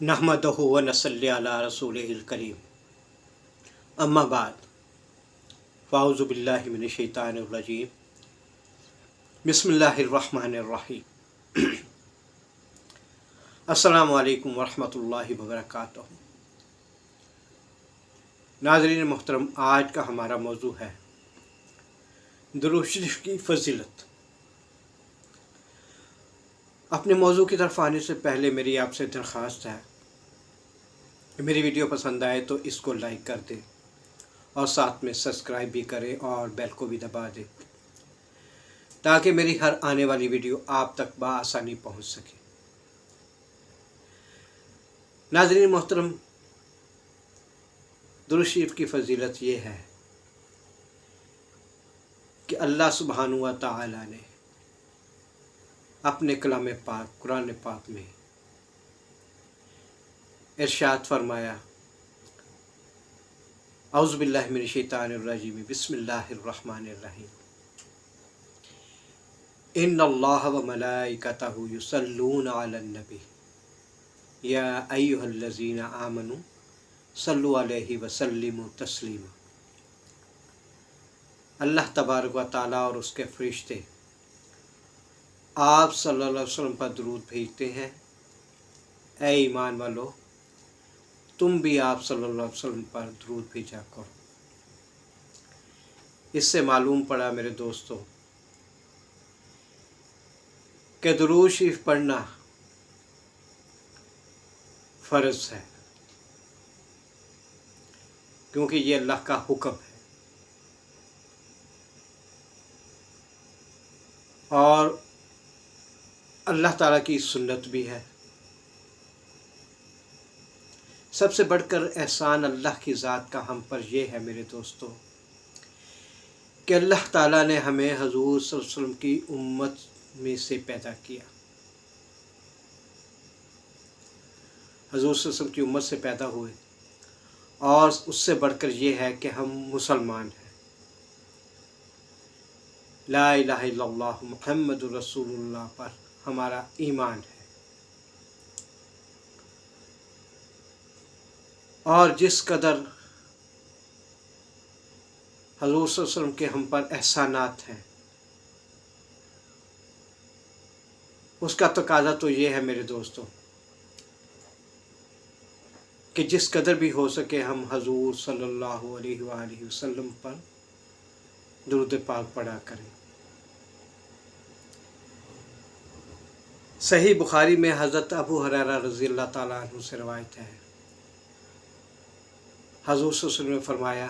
नहमदहु व नसल्ली अला रसूलिहिल करीम। अम्मा बाद फ़ाऊज़ु बिल्लाहि मिनश शैतानिर रजीम। बिस्मिल्लाहिर रहमानिर रहीम। अस्सलामु अलैकुम व रहमतुल्लाहि व बरकातुहू। नाज़रीन मोहतरम, आज का हमारा मौजू है दुरूद शरीफ की फ़जीलत। अपने मौजू की तरफ आने से पहले मेरी आपसे दरख्वास्त है कि मेरी वीडियो पसंद आए तो इसको लाइक कर दें और साथ में सब्सक्राइब भी करें और बेल को भी दबा दें ताकि मेरी हर आने वाली वीडियो आप तक बआसानी पहुंच सके। नाज़रीन मोहतरम, दुरूद शरीफ की फ़जीलत ये है कि अल्लाह सुब्हानहू व तआला ने अपने कलाम पाक कुरान पाक में इरशाद फरमाया, औज़ु बिल्लाहि मिनश शैतानिर रजीम, बिस्मिल्लाहिर रहमानिर रहीम। इन्नल्लाह व मलाइकतहु युसल्लूना अलन नबी या अय्युहल्लज़ीना आमनू सल्लु अलैहि व सल्लिमू तस्लीमा। अल्लाह तबारक व तआला और उसके फरिश्ते आप सल्लल्लाहु अलैहि वसल्लम पर दुरूद भेजते हैं। ऐ ईमान वालो, तुम भी आप सल्लल्लाहु अलैहि वसल्लम पर दुरूद भेजा करो। इससे मालूम पड़ा मेरे दोस्तों कि दुरूद शरीफ पढ़ना फ़र्ज़ है, क्योंकि ये अल्लाह का हुक्म है और अल्लाह ताला की सुन्नत भी है। सबसे बढ़कर एहसान अल्लाह की ज़ात का हम पर यह है मेरे दोस्तों कि अल्लाह ताला ने हमें हजूर सल्लल्लाहु अलैहि वसल्लम की उम्मत में से पैदा किया। हजूर सल्लल्लाहु अलैहि वसल्लम की उम्मत से पैदा हुए और उससे बढ़कर ये है कि हम मुसलमान हैं। ला इलाहा इल्लल्लाह मुहम्मदुर रसूलुल्लाह पर हमारा ईमान है। और जिस कदर हजूर सल्लल्लाहु अलैहि वसल्लम के हम पर एहसानात हैं, उसका तकाज़ा तो ये है मेरे दोस्तों कि जिस कदर भी हो सके हम हजूर सल्लल्लाहु अलैहि वसल्लम पर दुरूद पाक पढ़ा करें। सही बुखारी में हज़रत अबू हुरैरा रज़ियल्लाहु ताला अन्हु से रवायत है, हजूर सल्लल्लाहु अलैहि वसल्लम ने फरमाया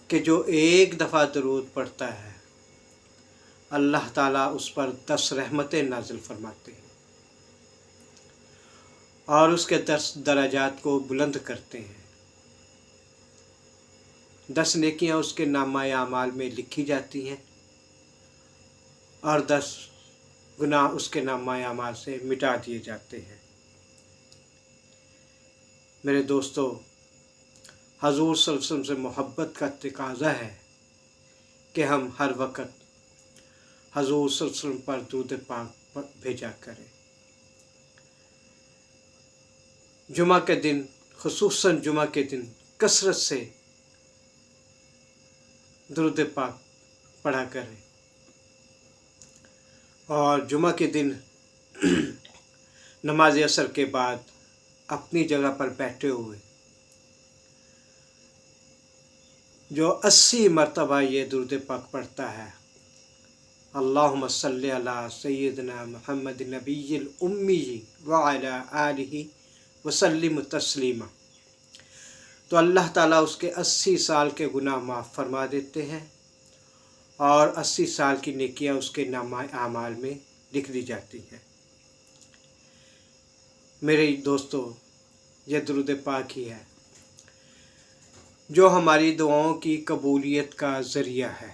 कि जो एक दफ़ा दुरूद पढ़ता है अल्लाह ताला उस पर 10 रहमतें नाज़िल फरमाते हैं और उसके 10 दराजात को बुलंद करते हैं। 10 नेकियां उसके नामा आमाल में लिखी जाती हैं और 10 गुनाह उसके नामा आमाल से मिटा दिए जाते हैं। मेरे दोस्तों, हजूर सल्लल्लाहु अलैहि वसल्लम से मोहब्बत का तकाज़ा है कि हम हर वक्त हजूर सल्लल्लाहु अलैहि वसल्लम पर दुरूद पाक भेजा करें। जुमा के दिन, खुसूसन जुमा के दिन कसरत से दुरूद पाक पढ़ा करें और जुमा के दिन नमाज असर के बाद अपनी जगह पर बैठे हुए जो 80 मरतबा ये दुरूद पाक पढ़ता है, अल्लाहुम्मा सल्ली अला सय्यिदना मुहम्मद नबिय्यिल उम्मी व अला आलिहि व सल्लिम तस्लीमा, तो अल्लाह ताला उसके 80 साल के गुनाह माफ़ फरमा देते हैं और 80 साल की नेकियां उसके नामा आमाल में लिख दी जाती हैं। मेरे दोस्तों, यह दुरूद पाक ही है जो हमारी दुआओं की कबूलियत का ज़रिया है।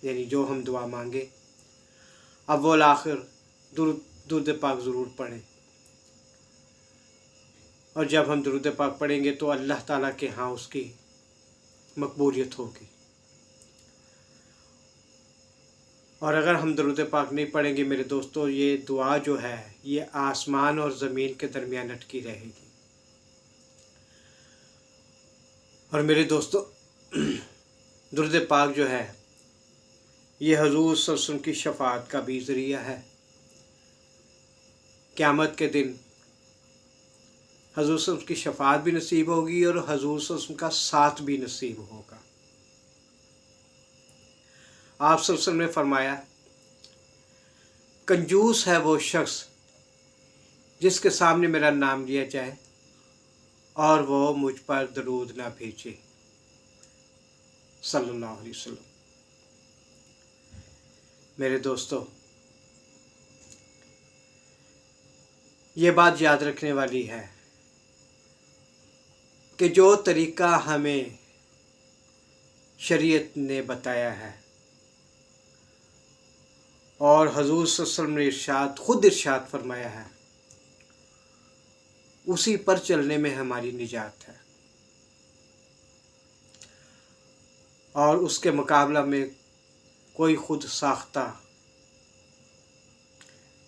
यानी जो हम दुआ मांगे अव्वल आखिर दुरूद पाक ज़रूर पढ़ें, और जब हम दुरूद पाक पढ़ेंगे तो अल्लाह ताला के यहाँ उसकी मकबूलियत होगी। اور اگر ہم درود پاک نہیں پڑھیں گے میرے دوستو، یہ دعا جو ہے یہ آسمان اور زمین کے درمیان اٹکی رہے گی۔ اور میرے دوستو، درود پاک جو ہے یہ حضور صلی اللہ علیہ وسلم کی شفاعت کا بھی ذریعہ ہے۔ قیامت کے دن حضور صلی اللہ علیہ وسلم کی شفاعت بھی نصیب ہوگی اور حضور صلی اللہ علیہ وسلم کا ساتھ بھی نصیب ہوگا۔ آپ صلی اللہ علیہ وسلم نے فرمایا، کنجوس ہے وہ شخص جس کے سامنے میرا نام لیا جائے اور وہ مجھ پر درود نہ بھیجے، صلی اللہ علیہ وسلم۔ میرے دوستو، یہ بات یاد رکھنے والی ہے کہ جو طریقہ ہمیں شریعت نے بتایا ہے اور حضور صلی اللہ علیہ وسلم نے خود ارشاد فرمایا ہے، اسی پر چلنے میں ہماری نجات ہے، اور اس کے مقابلہ میں کوئی خود ساختہ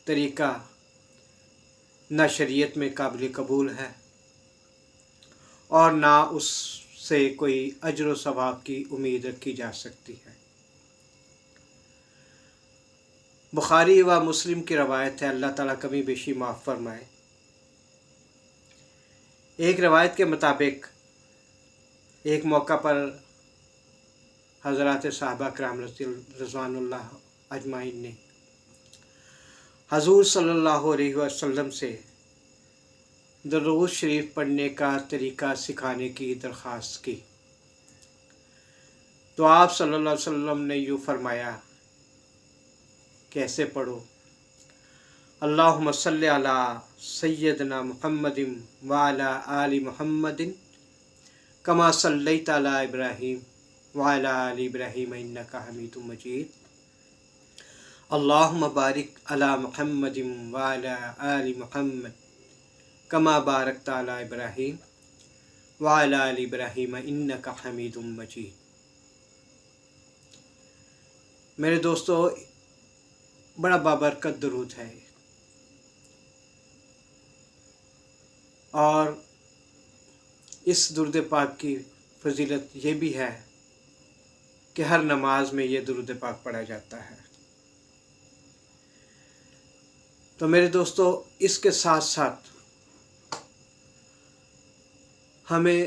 طریقہ نہ شریعت میں قابل قبول ہے اور نہ اس سے کوئی اجر و ثواب کی امید رکھی جا سکتی ہے۔ بخاری و مسلم کی روایت ہے، اللہ تعالیٰ کمی بیشی معاف فرمائے۔ ایک روایت کے مطابق ایک موقع پر حضرات صحابہ کرام رضوان اللہ اجمعین نے حضور صلی اللہ علیہ وسلم سے درود شریف پڑھنے کا طریقہ سکھانے کی درخواست کی، تو آپ صلی اللہ علیہ وسلم نے یوں فرمایا، کیسے پڑھو؟ اللہم صلی علی سیدنا محمد وعلی آل محمد کما صلیت علی ابراہیم وعلی آل ابراہیم انک حمید مجید، اللہم بارک علی محمد وعلی آل محمد کما بارکت علی ابراہیم وعلی آل ابراہیم انک حمید مجید۔ میرے دوستو، بڑا بابرکت درود ہے، اور اس درود پاک کی فضیلت یہ بھی ہے کہ ہر نماز میں یہ درود پاک پڑھا جاتا ہے۔ تو میرے دوستو، اس کے ساتھ ساتھ ہمیں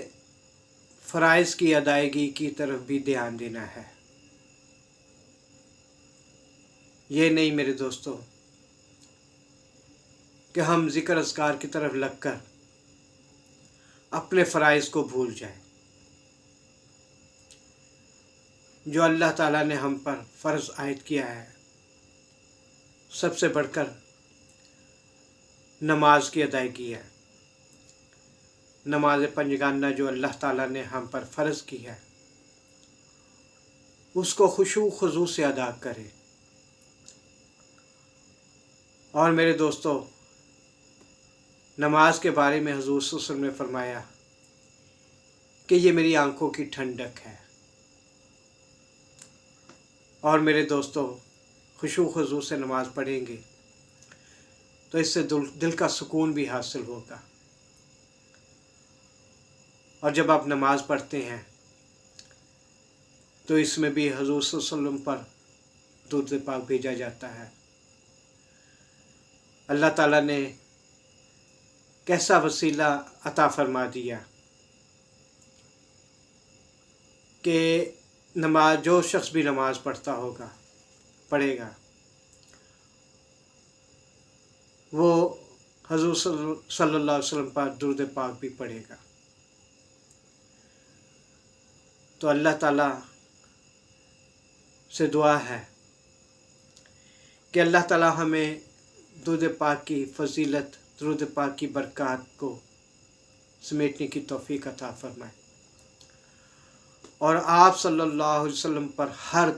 فرائض کی ادائیگی کی طرف بھی دھیان دینا ہے۔ یہ نہیں میرے دوستو کہ ہم ذکر اذکار کی طرف لگ کر اپنے فرائض کو بھول جائیں۔ جو اللہ تعالیٰ نے ہم پر فرض عائد کیا ہے، سب سے بڑھ کر نماز کی ادائیگی ہے۔ نماز پنجگانہ جو اللہ تعالیٰ نے ہم پر فرض کی ہے، اس کو خشوع خضوع سے ادا کریں۔ اور میرے دوستو، نماز کے بارے میں حضور صلی اللہ علیہ وسلم نے فرمایا کہ یہ میری آنکھوں کی ٹھنڈک ہے۔ اور میرے دوستو، خشوع خضوع سے نماز پڑھیں گے تو اس سے دل کا سکون بھی حاصل ہوگا۔ اور جب آپ نماز پڑھتے ہیں تو اس میں بھی حضور صلی اللہ علیہ وسلم پر درود پاک بھیجا جاتا ہے۔ اللہ تعالیٰ نے کیسا وسیلہ عطا فرما دیا کہ جو شخص بھی نماز پڑھے گا وہ حضور صلی اللہ علیہ وسلم پر درود پاک بھی پڑھے گا۔ تو اللہ تعالیٰ سے دعا ہے کہ اللہ تعالیٰ ہمیں درود پاک کی فضیلت، درود پاک کی برکات کو سمیٹنے کی توفیق عطا فرمائے، اور آپ صلی اللہ علیہ وسلم پر ہر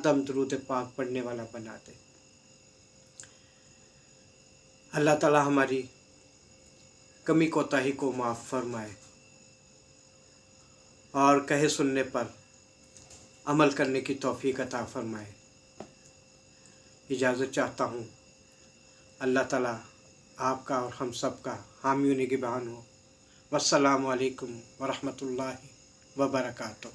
دم درود پاک پڑھنے والا بنا دے۔ اللہ تعالیٰ ہماری کمی کوتاہی کو معاف فرمائے اور کہے سننے پر عمل کرنے کی توفیق عطا فرمائے۔ اجازت چاہتا ہوں۔ اللہ تعالیٰ آپ کا اور ہم سب کا حامی و نگہبان ہو۔ والسلام علیکم ورحمۃ اللہ وبرکاتہ۔